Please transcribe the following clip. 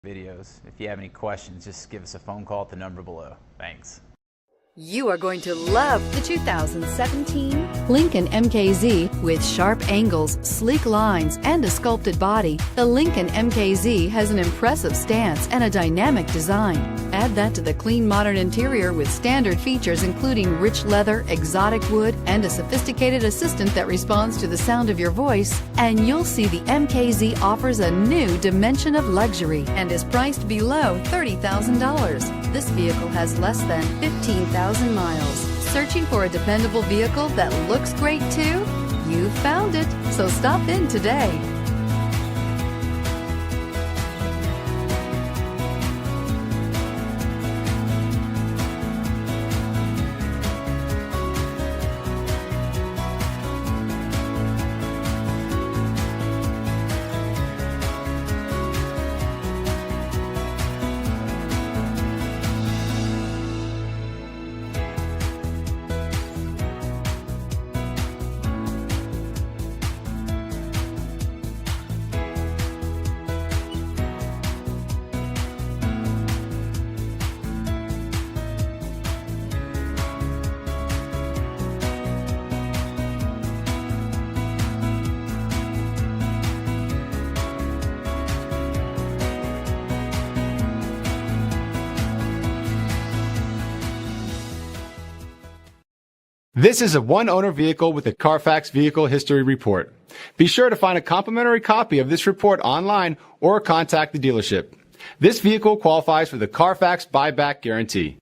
videos. If you have any questions, just give us a phone call at the number below. Thanks. You are going to love the 2017 Lincoln MKZ. With sharp angles, sleek lines, and a sculpted body, the Lincoln MKZ has an impressive stance and a dynamic design. Add that to the clean, modern interior with standard features including rich leather, exotic wood, and a sophisticated assistant that responds to the sound of your voice, and you'll see the MKZ offers a new dimension of luxury and is priced below $30,000. This vehicle has less than 15,000 miles. Searching for a dependable vehicle that looks great too? You found it, so stop in today. This is a one-owner vehicle with a Carfax Vehicle History Report. Be sure to find a complimentary copy of this report online or contact the dealership. This vehicle qualifies for the Carfax Buyback Guarantee.